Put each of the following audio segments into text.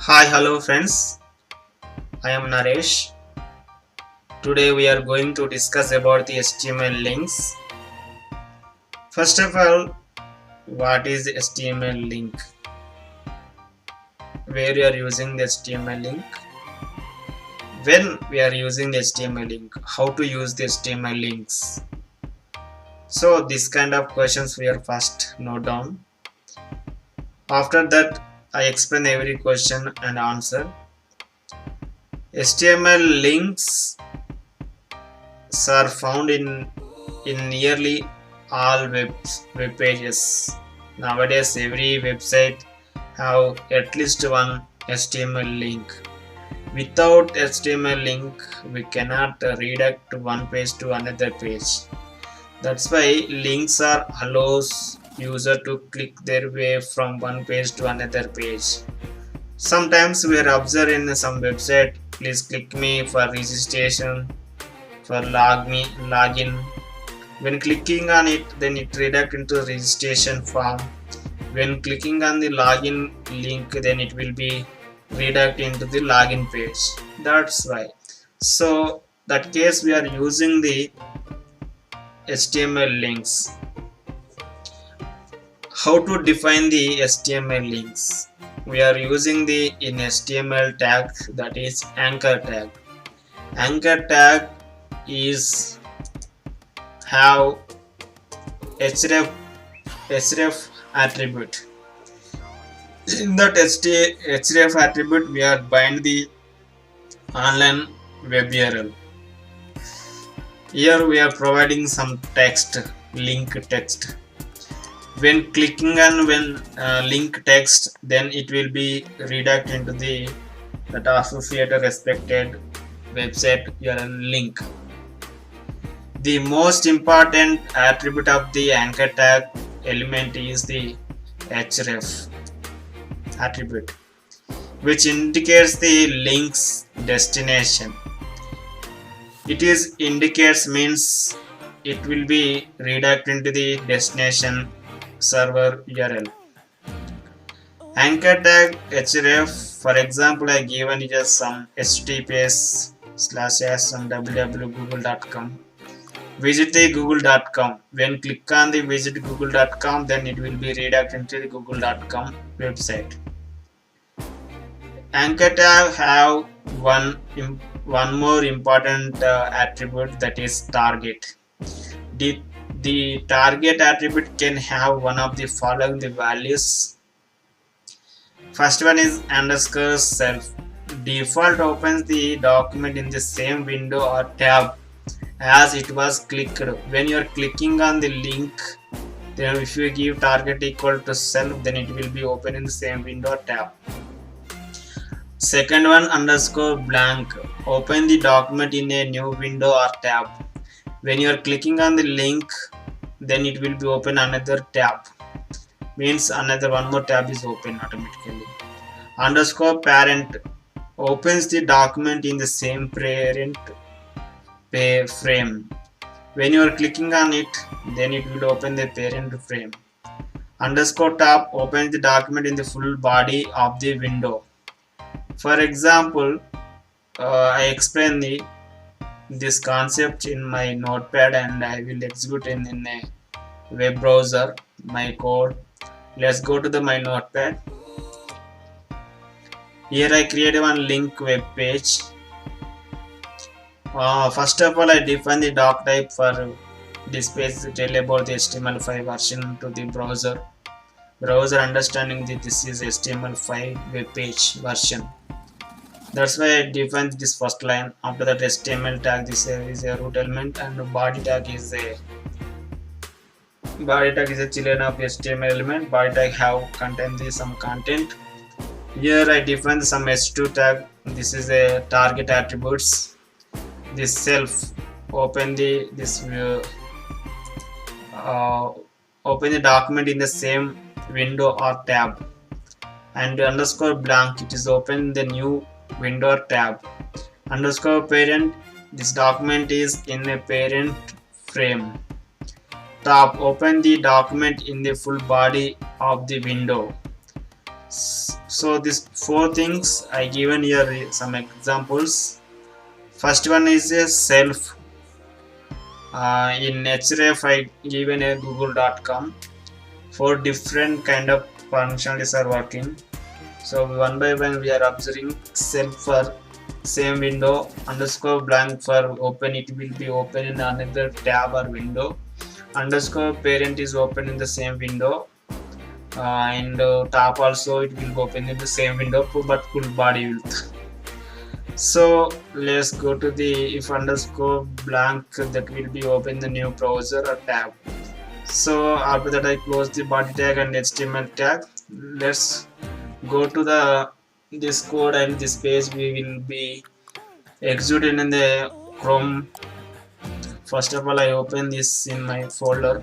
Hi, hello friends. I am Naresh. Today we are going to discuss about the HTML links. First of all, what is HTML link? Where you are using the HTML link? When we are using the HTML link? How to use the HTML links? So this kind of questions we are first note down. After that, I explain every question and answer. HTML links are found in nearly all web pages. Nowadays, every website have at least one HTML link. Without HTML link, we cannot redirect one page to another page. That's why links are allows user to click their way from one page to another page. Sometimes we are observing some website. Please click me for registration, for login. When clicking on it, then it redirects into registration form. When clicking on the login link, then it will be redirect into the login page. That's why. So that case we are using the HTML links. How to define the HTML links? We are using the in HTML tag, that is anchor tag. Anchor tag is have href attribute. In that href attribute, we are bind the online web URL. Here we are providing some text, link text. When clicking on link text, then it will be redirect into the that associated respected website URL link. The most important attribute of the anchor tag element is the href attribute, which indicates the link's destination. It is indicates means it will be redirected into the destination server URL. Anchor tag href, for example, I given it as some https/s and www.google.com. Visit the google.com. When click on the visit google.com, then it will be redirected into the google.com website. Anchor tag have one more important attribute, that is target. The target attribute can have one of the following the values. First one is underscore self. Default opens the document in the same window or tab as it was clicked. When you are clicking on the link, then if you give target equal to self, then it will be open in the same window or tab. Second one, underscore blank. Open the document in a new window or tab. When you are clicking on the link, then it will be open another tab. Means another one more tab is open automatically. Underscore parent opens the document in the same parent frame. When you are clicking on it, then it will open the parent frame. Underscore top opens the document in the full body of the window. For example, I explain this concept in my notepad and I will execute in a web browser my code. Let's go to my notepad. Here I create one link web page. First of all, I define the doc type for this page to tell about the HTML5 version to the browser. Browser understanding that this is HTML5 web page version. That's why I define this first line. After that, HTML tag, this is a root element, and body tag is a children of HTML element. Body tag have contain some content. Here I define some h2 tag. This is a target attributes. This self open the open the document in the same window or tab, and underscore blank, it is open the new window or tab. Underscore parent, this document is in a parent frame. Top, open the document in the full body of the window. So these four things I given here some examples. First one is a self. In href I given a google.com. Four different kind of functionalities are working. So one by one we are observing self for same window, underscore blank for open, it will be open in another tab or window, underscore parent is open in the same window, and top also it will open in the same window but full body width. So let's go to the if underscore blank, that will be open the new browser or tab. So after that I close the body tag and HTML tag. Let's go to the this code and this page we will be executed in the Chrome. First of all I open this in my folder.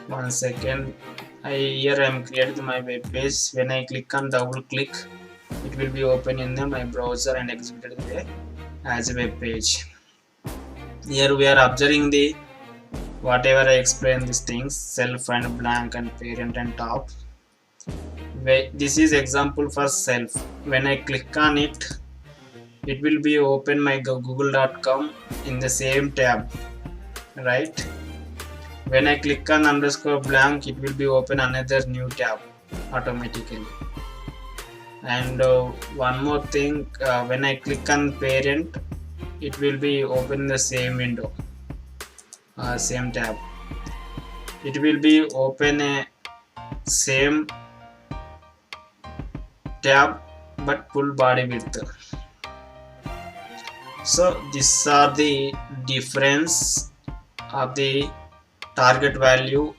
1 second. Here I am creating my web page. When I click on double click, it will be open in my browser and executed as a web page. Here we are observing the whatever I explained these things, self and blank and parent and top. This is example for self. When I click on it, it will be open my google.com in the same tab, right? When I click on underscore blank, it will be open another new tab automatically. And one more thing, when I click on parent, it will be open the same window, same tab. It will be open a same tab but full body width. So these are the difference of the target value.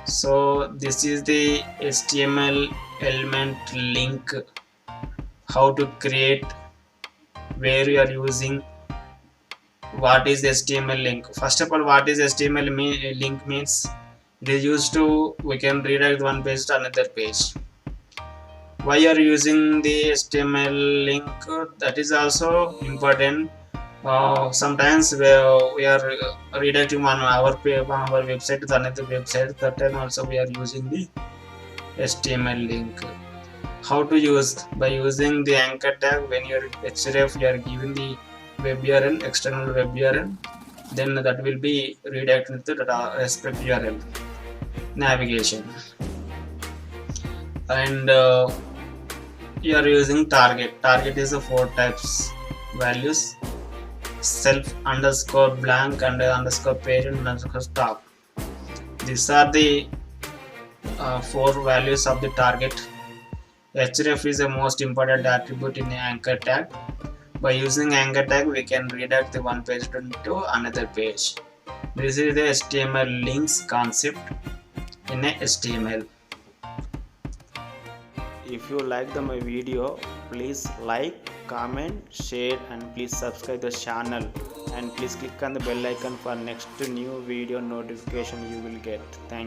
So this is the HTML element link, how to create, where you are using, what is HTML link. First of all, what is HTML link means? It is used to, we can redirect one page to another page. Why are you using the HTML link? That is also important. Sometimes we are redirecting on our website to another website. That time also we are using the HTML link. How to use? By using the anchor tag. When you are href, you are giving the web URL, external web URL, then that will be redirected to the respective URL navigation. And you are using target. Target is the 4 types values: self, underscore blank, and underscore parent, underscore top. These are the 4 values of the target. href is the most important attribute in the anchor tag. By using anchor tag, we can redirect the one page to another page. This is the HTML links concept in a HTML. If you like my video, please like, comment, share, and please subscribe the channel, and please click on the bell icon for next new video notification you will get. Thank you.